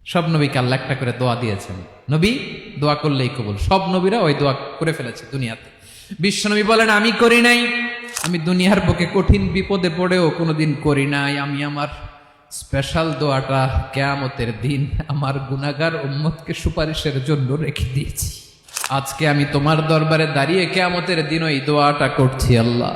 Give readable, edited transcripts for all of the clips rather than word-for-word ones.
সব নবীকে আল্লাহ একটা করে দোয়া দিয়েছেন, নবী দোয়া করলেই কবুল। সব নবীরা ওই দোয়া করে ফেলেছে দুনিয়াতে। বিশ্বনবী বলেন আমি করি নাই, আমি দুনিয়ার বুকে কঠিন বিপদে পড়েও কোনোদিন করি নাই। আমি আমার স্পেশাল দোয়াটা কিয়ামতের দিন আমার গুনাহগার উম্মতকে সুপারিশের জন্য রেখে দিয়েছি। আজকে আমি তোমার দরবারে দাঁড়িয়ে কিয়ামতের দিন ওই দোয়াটা করছি, আল্লাহ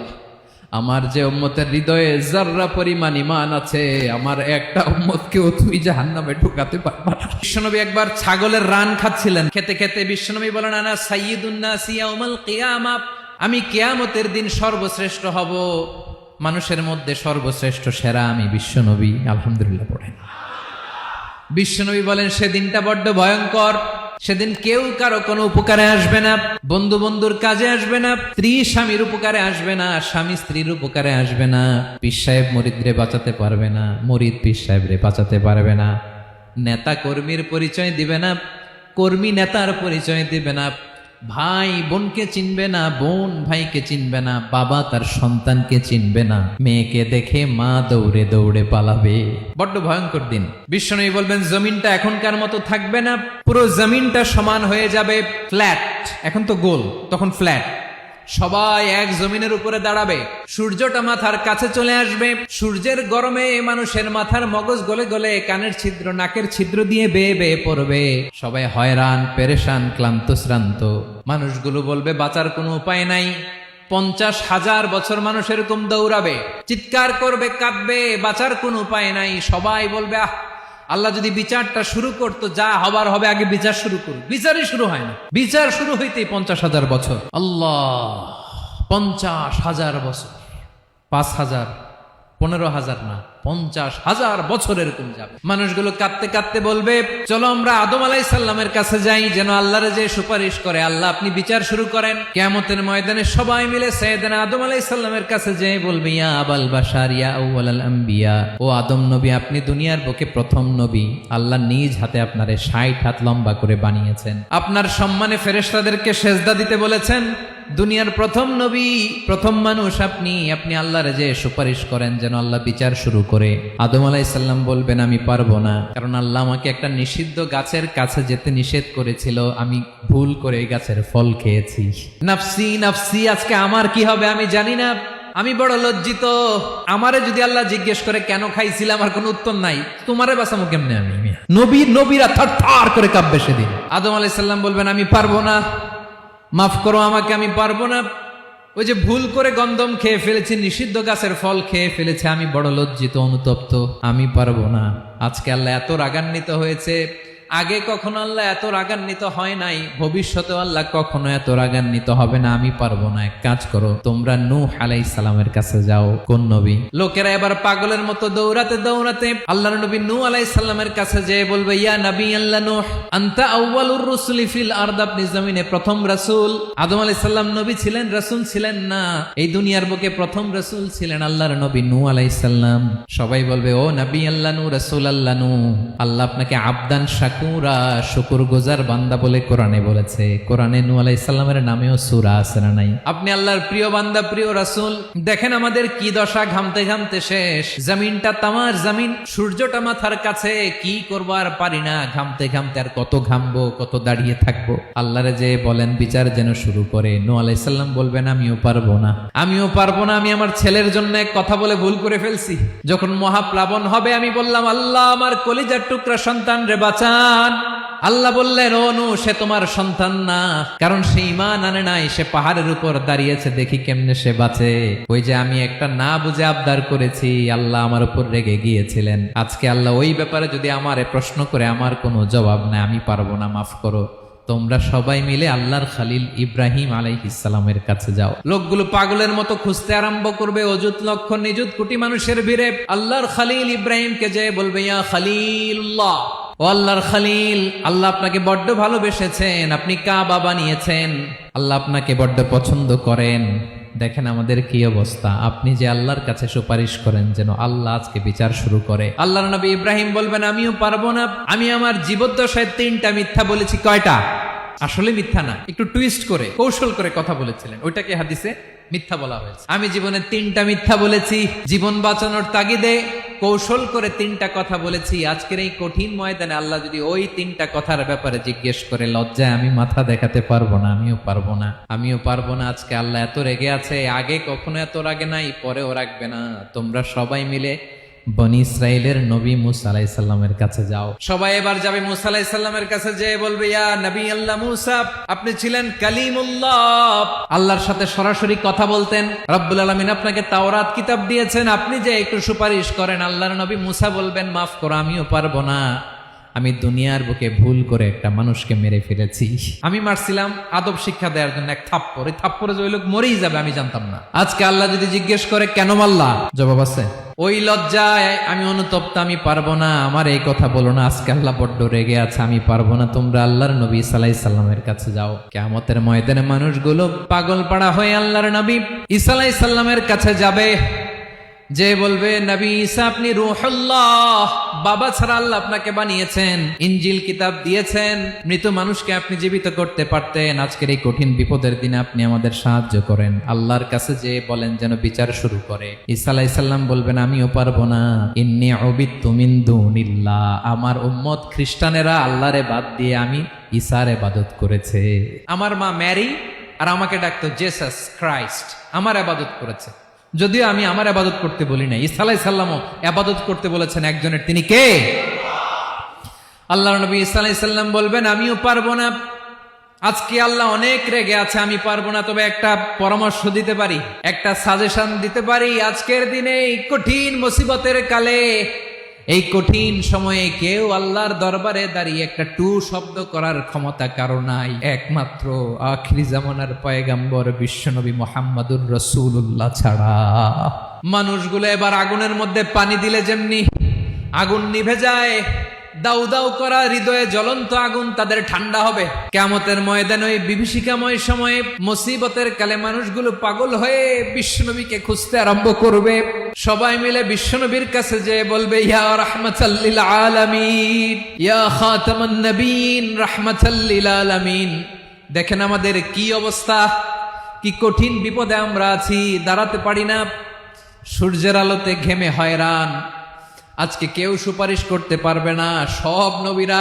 আমার যে উম্মতের হৃদয়ে যাররা পরিমাণ ঈমান আছে, আমার একটা উম্মতকেও তুমি জাহান্নামে ঢুকাতে পারবা না। বিশ্বনবী একবার ছাগলের রান খাচ্ছিলেন, খেতে খেতে বিশ্বনবী বলেন আনা সাইয়্যিদুন নাসি ইয়াউমাল কিয়ামা, আমি কিয়ামতের দিন সর্বশ্রেষ্ঠ হব, মানুষের মধ্যে সর্বশ্রেষ্ঠ সেরা আমি বিশ্বনবী। আলহামদুলিল্লাহ পড়েন। বিশ্বনবী বলেন সেদিনটা বড্ড ভয়ঙ্কর, সেদিন কেউ কারো কোনো উপকারে আসবে না, বন্ধু বন্ধুর কাজে আসবে না, স্ত্রী স্বামীর উপকারে আসবে না, স্বামী স্ত্রীর উপকারে আসবে না, পীর সাহেব মুরিদরে বাঁচাতে পারবে না, মুরিদ পীর সাহেবরে বাঁচাতে পারবে না, নেতা কর্মীর পরিচয় দিবে না, কর্মী নেতার পরিচয় দিবে না, ভাই বোনকে চিনবে না, বোন ভাইকে চিনবে না, বাবা তার সন্তানকে চিনবে না, মেয়েকে দেখে মা দৌড়ে দৌড়ে পালাবে। বড্ড ভয়ঙ্কর দিন। বিশ্বনবী বলবেন জমিনটা এখনকার মতো থাকবে না, পুরো জমিনটা সমান হয়ে যাবে ফ্ল্যাট। এখন তো গোল, তখন ফ্ল্যাট। সবাই এক জমিনের উপরে দাঁড়াবে, সূর্যটা মাথার কাছে চলে আসবে, সূর্যের গরমে মানুষের মাথার মগজ গলে গলে কানের ছিদ্র নাকের ছিদ্র দিয়ে বেয়ে বেয়ে পড়বে। সবাই হয়রান পেরেশান ক্লান্ত শ্রান্ত। মানুষগুলো বলবে বাঁচার কোনো উপায় নাই। 50,000 বছর মানুষ এরকম দৌড়াবে, চিৎকার করবে, কাঁদবে, বাঁচার কোনো উপায় নাই। সবাই বলবে আহ, আল্লাহ যদি বিচারটা শুরু করতো, যা হবার হবে, আগে বিচার শুরু করুন। বিচারই শুরু হয় না, বিচার শুরু হইতেই 50,000 বছর। আল্লাহ, 50,000 বছর, 5,000, 15,000 না, 50,000 বছর এরকম যাবে। মানুষগুলো কাঁদতে কাঁদতে বলবে চলো আমরা আদম আলাইহিস সালামের কাছে যাই, যেন আল্লাহরে যে সুপারিশ করে, আল্লাহ আপনি বিচার শুরু করেন। কিয়ামতের ময়দানে সবাই মিলে সাইয়েদনা আদম আলাইহিস সালামের কাছে যেয়ে বলবে ইয়া আবাল বাশার ইয়া আউয়ালাল আম্বিয়া, ও আদম নবী আপনি দুনিয়ার বুকে প্রথম নবী, আল্লাহ নিজ হাতে আপনারে 60 হাত লম্বা করে বানিয়েছেন, আপনার সম্মানে ফেরেশতাদেরকে সেজদা দিতে বলেছেন, দুনিয়ার প্রথম নবী প্রথম মানুষ আপনি, আপনি আল্লাহরে যে সুপারিশ করেন যেন আল্লাহ বিচার শুরু করে। আদম আলাইহিস সালাম বলবেন আমি পারবো না, কারণ আল্লাহ আমাকে একটা নিষিদ্ধ গাছের কাছে যেতে নিষেধ করেছিল, আমি ভুল করে এই গাছের ফল খেয়েছি। নাফসি নাফসি, আজকে আমার কি হবে আমি জানি না, আমি বড় লজ্জিত। আমারে যদি আল্লাহ জিজ্ঞেস করে কেন খাইছিলাম, আমার কোনো উত্তর নাই, তোমারে বাঁচামো কেমনে আমি? নবীরা থার করে কাঁপবে সেদিন। আদম আলাইহিস সালাম বলবেন আমি পারবো না, মাফ করো আমাকে, আমি পারবো না, ওই যে ভুল করে গন্ধম খেয়ে ফেলেছি, নিষিদ্ধ গাছের ফল খেয়ে ফেলেছে, আমি বড় লজ্জিত অনুতপ্ত, আমি পারবো না। আজকে আল্লাহ এত রাগান্বিত হয়েছে, আগে কখনো আল্লাহ এত রাগান্বিত হয় নাই, ভবিষ্যতেও আল্লাহ কখনো এত রাগান্বিত হবে না। আমি পারবো না, এক কাজ করো, তোমরা নূহ আলাইহিস সালামের কাছে যাও। কোন নবী? লোকেরা এবার পাগলের মতো দৌড়াতে দৌড়াতে আল্লাহর নবী নূহ আলাইহিস সালামের কাছে যেয়ে বলবে ইয়া নবী আল্লাহ নূহ আনতা আউয়ালুর রাসূলি ফিল আরদ, আপনি জমিনে প্রথম রাসূল। আদম আলাইহিস সালাম নবী ছিলেন, রাসূল ছিলেন না, এই দুনিয়ার বুকে প্রথম রাসূল ছিলেন আল্লাহর নবী নূহ আলাইহিস সালাম। সবাই বলবে ও নবী আল্লাহ নূহ, রাসূল আল্লাহ নূহ, আল্লাহ আপনাকে আবদান শাকুরা, শুকর গুজার বান্দা বলে কোরআনে বলেছে। কোরআনে নূহ আলাইহিস সালামের নামেও সূরা আছে না নাই? আপনি আল্লাহর প্রিয় বান্দা, প্রিয় রাসূল। দেখেন আমাদের কি দশা, ঘামতে ঘামতে শেষ, জমিনটা তামার জমিন, সূর্যটা মাথার কাছে, কি করবো আর পারি না, ঘামতে ঘামতে আর কত ঘামবো, কত দাঁড়িয়ে থাকবো। আল্লাহরে যে বলেন বিচার যেন শুরু করে। নূহ আলাইহিস সালাম বলবেন আমিও পারবো না, আমিও পারবো না, আমি আমার ছেলের জন্য এক কথা বলে ভুল করে ফেলছি। যখন মহাপ্লাবন হবে আমি বললাম আল্লাহ আমার কলিজার টুকরা সন্তান রে বাঁচান। আল্লাহ বললেন ও নূহ, সে তোমার সন্তান না, কারণ সে ঈমান আনে নাই, সে পাহাড়ের উপর দাঁড়িয়েছে, দেখি কেমনে সে বাঁচে। ওই যে আমি একটা না বুঝে আবদার করেছি, আল্লাহ আমার উপর রেগে গিয়েছিলেন। আজকে আল্লাহ ওই ব্যাপারে যদি আমারে প্রশ্ন করে, আমার কোনো জবাব নাই, আমি পারবো না, মাফ করো। তোমরা সবাই মিলে আল্লাহর খালিল ইব্রাহিম আলাইহিস সালামের কাছে যাও। লোকগুলো পাগলের মতো খুঁজতে আরম্ভ করবে, অযুত লক্ষ নিযুত কোটি মানুষের ভিড়ে আল্লাহর খালিল ইব্রাহিমকে যেয়ে বলবে ইয়া খালিলুল্লাহ, ও আল্লাহর খালিল, আল্লাহ আপনাকে বড্ড ভালোবেসেছেন, আপনি কাবা বানিয়েছেন, আল্লাহ আপনাকে বড্ড পছন্দ করেন। দেখেন আমাদের কি অবস্থা, আপনি যে আল্লাহর কাছে সুপারিশ করেন যেন আল্লাহ আজকে বিচার শুরু করে। আল্লাহর নবী ইব্রাহিম বলবেন আমিও পারবো না, আমি আমার জীবদ্দশায় 3টা মিথ্যা বলেছি। কয়টা? আসলে মিথ্যা না, একটু টুইস্ট করে কৌশল করে কথা বলেছিলেন, ওইটাকে হাদিসে মিথ্যা বলা হয়েছে। আমি জীবনে 3টা মিথ্যা বলেছি, জীবন বাঁচানোর তাগিদে কৌশল করে 3টা কথা বলেছি। আজকের এই কঠিন ময়দানে আল্লাহ যদি ওই 3টা কথার ব্যাপারে জিজ্ঞেস করে, লজ্জায় আমি মাথা দেখাতে পারবো না, আমিও পারবো না। আজকে আল্লাহ এত রেগে আছে, আগে কখনো এত রাগে নাই, পরেও রাখবে না। তোমরা সবাই মিলে বনি ইসরাইলের নবী মুসা আলাইহিস সালামের কাছে যাও। সবাই এবার যাবে মুসা আলাইহিস সালামের কাছে, যেয়ে বলবে, ইয়া নবী আল্লাহ মুসা, আপনি ছিলেন কালিমুল্লাহ, আল্লাহর সাথে সরাসরি কথা বলতেন। রব্বুল আলামিন আপনাকে তাওরাত কিতাব দিয়েছেন, আপনি যে একটু সুপারিশ করেন। আল্লাহর নবী মুসা বলবেন, মাফ করো, আমিও পারবো না। আমি দুনিয়ার বুকে ভুল করে একটা মানুষকে মেরে ফেলেছি। আমি মারছিলাম আদব শিক্ষা দেওয়ার জন্য এক থাপ্পড়, এই থাপ্পড়ে যে ওই লোক মরেই যাবে আমি জানতাম না। আজকে আল্লাহ যদি জিজ্ঞেস করে কেন মারলা, জবাব আছে। ওই লজ্জায় আমি অনুতপ্ত, আমি পারবো না, আমার এই কথা বলো না। আজকে আল্লাহ বড্ড রেগে আছে, আমি পারবো না। তোমরা আল্লাহর নবী ঈসা আলাইহিস সালামের কাছে যাও। কিয়ামতের ময়দানে মানুষগুলো পাগল পাড়া হয়ে আল্লাহর নবী ঈসা আলাইহিস সালামের কাছে যাবে, যে বলবে, নবী ঈসা আপনি রূহুল্লাহ, বাবা ছাড়া আল্লাহ আপনাকে বানিয়েছেন, ইনজিল কিতাব দিয়েছেন, মৃত মানুষকে আপনি জীবিত করতে পারতেন। আজকের এই কঠিন বিপদের দিনে আপনি আমাদের সাহায্য করেন। আল্লাহর কাছে যে বলেন যেন বিচার শুরু করে। ঈসা আলাইহিস সালাম বলবেন, আমিও পারবো না। ইন্নী উবিদতু মিন দুনিল্লাহ, আমার উম্মত খ্রিস্টানেরা আল্লাহরে বাদ দিয়ে আমি ঈসার ইবাদত করেছে। আমার মা ম্যারি আর আমাকে ডাকতো জেসাস ক্রাইস্ট, আমার ইবাদত করেছে। যদিও আমি আমার ইবাদত করতে বলি না, ঈসা আলাইহিস সালামও ইবাদত করতে বলেছেন একজনের, তিনি কে? আল্লাহর নবী ঈসা আলাইহিস সালাম বলবেন, আমিও পারবো না। আজকে আল্লাহ অনেক রেগে আছে, আমি পারবো না। তবে একটা পরামর্শ দিতে পারি, একটা সাজেশন দিতে পারি। আজকের দিনে এই কঠিন মুসিবতের কালে, এই কঠিন সময়ে কেউ আল্লাহর দরবারে দাঁড়িয়ে একটা টু শব্দ করার ক্ষমতা কারো নাই, একমাত্র আখিরি জামানার পয়গাম্বর বিশ্বনবী মুহাম্মাদুর রাসূলুল্লাহ ছাড়া। মানুষগুলো এবার আগুনের মধ্যে পানি দিলে যেমনি আগুন নিভে যায়, দাউ দাউ করা হৃদয়ে জ্বলন্ত আগুন তাদের ঠান্ডা হবে। কিয়ামতের ময়দানে ওই বিভীষিকাময় সময়ে মুসিবতের কালে মানুষগুলো পাগল হয়ে বিশ্বনবীকে খুঁজতে আরম্ভ করবে। সবাই মিলে বিশ্বনবীর কাছে যেয়ে বলবে, ইয়া রাহমাতাল লিল আলামিন, ইয়া খাতামান নবীন, রাহমাতাল লিল আলামিন। দেখেন আমাদের কি অবস্থা, কি কঠিন বিপদে আমরা আছি, দাঁড়াতে পারি না, সূর্যের আলোতে ঘেমে হয়রান। আজকে কেউ সুপারিশ করতে পারবে না। সব নবীরা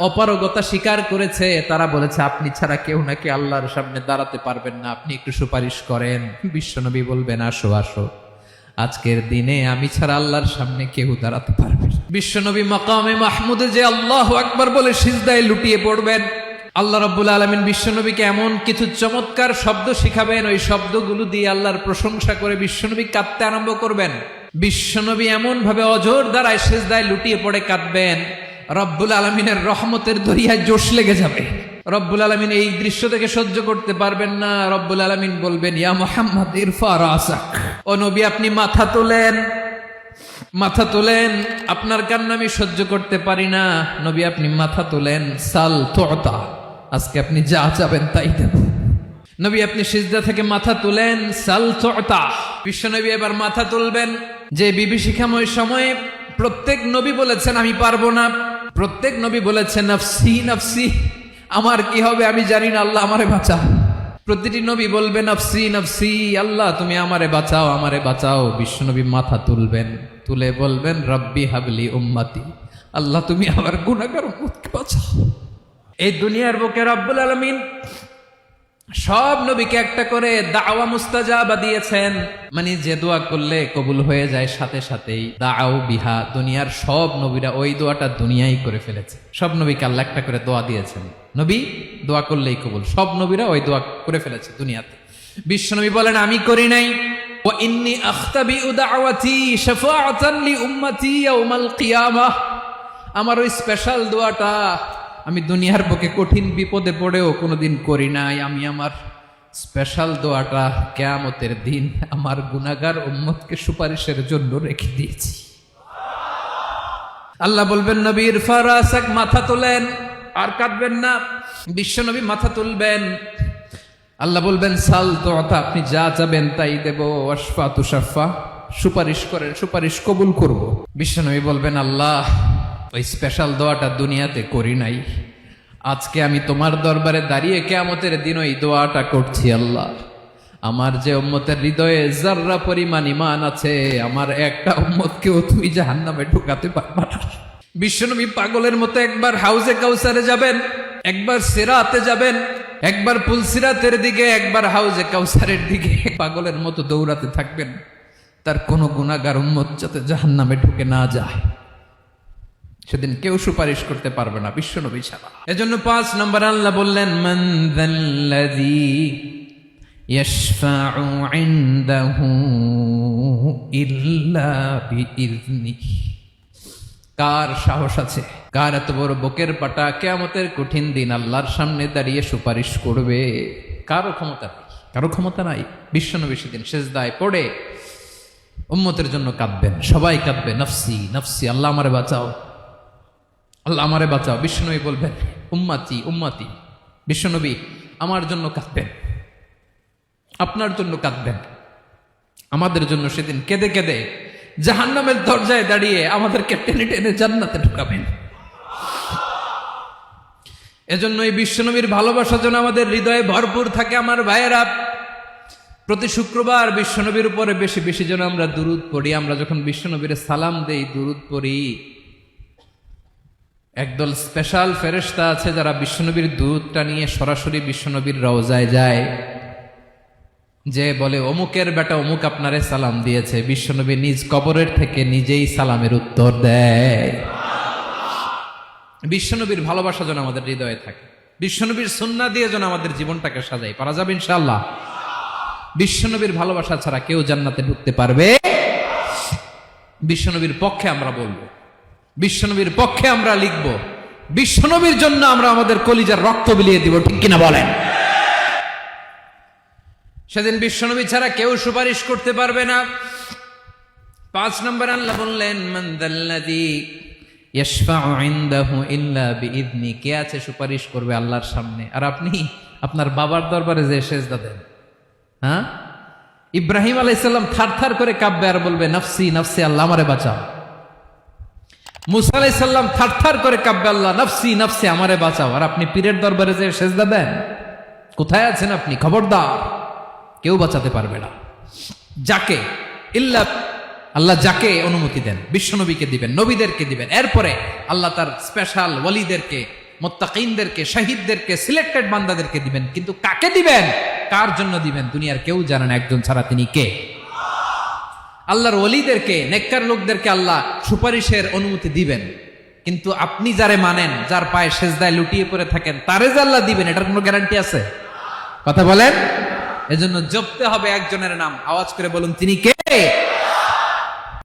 অপারগতা স্বীকার করেছে, তারা বলেছে আপনি ছাড়া কেউ নাকি আল্লাহর সামনে দাঁড়াতে পারবেন না, আপনি একটু সুপারিশ করেন। বিশ্বনবী বলবেন, আসো আসো, আজকের দিনে আমি ছাড়া আল্লাহর সামনে কেউ দাঁড়াতে পারবে না। বিশ্বনবী মাকামে মাহমুদে যে আল্লাহু আকবার বলে সিজদায় লুটিয়ে পড়বেন। আল্লাহ রাব্বুল আলামিন বিশ্বনবীকে এমন কিছু চমৎকার শব্দ শিখাবেন, ওই শব্দগুলো দিয়ে আল্লাহর প্রশংসা করে বিশ্বনবী কাঁদতে আরম্ভ করবেন। বিশ্বনবী এমন ভাবে অজর দ্বারায় সিজদায় লুটিয়ে পড়ে কাঁদবেন, রব্বুল আলামিনের রহমতের দরিয়ায় জোশ লেগে যাবে। রব্বুল আলামিন এই দৃশ্য থেকে সহ্য করতে পারবেন না। রব্বুল আলামিন বলবেন, ইয়া মুহাম্মদ ইরফা রাসাক, ও নবী আপনি মাথা তোলেন, মাথা তোলেন, আপনার কান্না আমি সহ্য করতে পারি না। নবী আপনি মাথা তোলেন, সাল তুতা, আজকে আপনি যা চাবেন তাই দেব। নবী আপনি সিজদা থেকে মাথা তুলেন, সাল তুতা। বিশ্বনবী এবার মাথা তুলবেন। যে বিভীষিকাময় সময়ে প্রত্যেক নবী বলেছেন আমি পারবো না, প্রত্যেক নবী বলেছেন নফসি নফসি, আমার কি হবে আমি জানি না, আল্লাহ আমারে বাঁচাও। প্রতিটি নবী বলবে নফসি নফসি, আল্লাহ তুমি আমারে বাঁচাও, আমারে বাঁচাও। বিশ্বনবী মাথা তুলবেন, তুলে বলবেন রব্বি হাবলি উম্মতি, আল্লাহ তুমি আমার গুনাহগার উম্মতকে বাঁচাও। এই দুনিয়ার বুকে রব্বুল আলামিন সব নবীকে একটা করে দাওয়া মুস্তাজাবা দিয়েছেন, মানে যে দোয়া করলে কবুল হয়ে যায় সাথে সাথেই। দাও বিহা, দুনিয়ার সব নবীরা ওই দোয়াটা দুনিয়ায় করে ফেলেছে। সব নবীকে আল্লাহ একটা করে দোয়া দিয়েছেন, নবী দোয়া করলেই কবুল। সব নবীরা ওই দোয়া করে ফেলেছে দুনিয়াতে। বিশ্বনবী বলেন আমি করি নাই। ওয়া ইন্নী আখতাবিউ দাওয়াতি শাফাআতান লি উম্মতি ইয়াউমাল কিয়ামাহ, আমার ওই স্পেশাল দোয়াটা আমি দুনিয়ার বুকে কঠিন বিপদে পড়েও কোনোদিন করি নাই। আমি আমার স্পেশাল দোয়াটা কিয়ামতের দিন আমার গুনাহগার উম্মতকে সুপারিশের জন্য রেখে দিয়েছি। আল্লাহ বলবেন নবীর ফারাসাক, মাথা তোলেন, আর কাঁদবেন না। বিশ্বনবী মাথা তুলবেন। আল্লাহ বলবেন সাল তুতা, আপনি যা চাবেন তাই দেব। ওয়াশফা তুশাফা, সুপারিশ করেন, সুপারিশ কবুল করব। বিশ্বনবী বলবেন আল্লাহ ওই স্পেশাল দোয়াটা দুনিয়াতে করি নাই, আজকে আমি তোমার দরবারে দাঁড়িয়ে কিয়ামতের দিন ওই দোয়াটা করছি। আল্লাহ আমার যে উম্মতের হৃদয়ে যাররা পরিমাণ ঈমান আছে, আমার একটা উম্মতকেও তুমি জাহান্নামে ঢুকাতে পারবা না। বিশ্বনবী পাগলের মতো একবার হাউজে কাউসারে যাবেন, একবার সিরাতে যাবেন, একবার পুলসিরাতের দিকে, একবার হাউজে কাউসারের দিকে পাগলের মতো দৌড়াতে থাকবেন, তার কোন গুনাহগার উম্মত যাতে জাহান্নামে ঢুকে না যায়। সেদিন কেউ সুপারিশ করতে পারবে না বিশ্বনবী ছাড়া। এজন্য 5 নম্বর আল্লাহ বললেন, মান যাল্লাযী ইয়াশফাউ ইনদাহু ইল্লা বিইযনিহি। কার সাহস আছে, কার এত বড় বুকের পাটা কিয়ামতের কঠিন দিন আল্লাহর সামনে দাঁড়িয়ে সুপারিশ করবে? কারো ক্ষমতা নেই, কারো ক্ষমতা নাই। বিশ্বনবী সেদিন সিজদায় পড়ে উম্মতের জন্য কাঁদবেন, সবাই কাঁদবে, নফসি নফসি, আল্লাহ আমারে বাঁচাও, আল্লাহ আমারে বাঁচাও। বিশ্বনবী বলবেন, উম্মতি উম্মতি। বিশ্বনবী আমার জন্য কাঁদবেন, আপনার জন্য কাঁদবেন, আমাদের জন্য সেদিন কেঁদে কেঁদে জাহান্নামের দরজায় দাঁড়িয়ে আমাদেরকে টেনে টেনে জান্নাতে ঢুকাবেন। এজন্য এই বিশ্বনবীর ভালোবাসা যেন আমাদের হৃদয়ে ভরপুর থাকে। আমার ভাইয়েরা, প্রতি শুক্রবার বিশ্বনবীর উপরে বেশি বেশি যেন আমরা দুরূদ পড়ি। আমরা যখন বিশ্বনবীর সালাম দেই, দুরূদ পড়ি, একদল স্পেশাল ফেরেশতা আছে যারা বিশ্বনবীর দুরূদটা নিয়ে সরাসরি বিশ্বনবীর রওজায় যায়, যে বলে অমুকের বেটা অমুক আপনারে সালাম দিয়েছে। বিশ্বনবী নিজ কবরের থেকে নিজেই সালামের উত্তর দেয়। বিশ্বনবীর ভালোবাসা যেন আমাদের হৃদয়ে থাকে, বিশ্বনবীর সুন্নাহ দিয়ে যেন আমাদের জীবনটাকে সাজাই। পারা যাবে ইনশাআল্লাহ। বিশ্বনবীর ভালোবাসা ছাড়া কেউ জান্নাতে ঢুকতে পারবে? বিশ্বনবীর পক্ষে আমরা বলবো, বিশ্বনবীর পক্ষে আমরা লিখবো, বিশ্বনবীর জন্য আমরা আমাদের কলিজার রক্ত বিলিয়ে দিব, ঠিক কিনা বলেন? সেদিন বিশ্বনবী ছাড়া কেউ সুপারিশ করতে পারবে না। 5 নম্বর আল্লাহ বললেন, মান যাল্লাযী ইয়াশফাউ ইনদাহু ইল্লা বিইযনি। কে আছে সুপারিশ করবে আল্লাহর সামনে? আর আপনি আপনার বাবার দরবারে যে সেজদা দেন, হ্যাঁ? ইব্রাহিম আলাইহিস সালাম থারথার করে কাঁপবে আর বলবে, নফসি নফসি, আল্লাহ আমারে বাঁচাও। মুসা আলাইহিস সালাম থারথার করে কাঁপবে, আল্লাহ নফসি নফসি, আমারে বাঁচাও। আর আপনি পীরের দরবারে যে সেজদা দেন, কোথায় আছেন আপনি? খবরদার, কেউ বাঁচাতে পারবে না। যাকে ইল্লা আল্লাহ যাকে অনুমতি দেন, বিশ্বনবীকে দিবেন, নবীদেরকে দিবেন, এরপরে আল্লাহ তার স্পেশাল ওয়ালিদেরকে, মুত্তাকিনদেরকে, শহীদদেরকে, সিলেক্টেড বান্দাদেরকে দিবেন। কিন্তু কাকে দিবেন, কার জন্য দিবেন, দুনিয়ার কেউ জানে না একজন ছাড়া, তিনি কে? আল্লাহর ওয়ালিদেরকে, নেককার লোকদেরকে আল্লাহ সুপারিশের অনুমতি দিবেন। কিন্তু আপনি যারে মানেন, যার পায়ে সেজদায় লুটিয়ে পড়ে থাকেন, তারে যে আল্লাহ দিবেন, এটার কোনো গ্যারান্টি আছে? কথা বলেন। এজন্য জপতে হবে একজনের নাম, আওয়াজ করে বলুন, তিনি কে?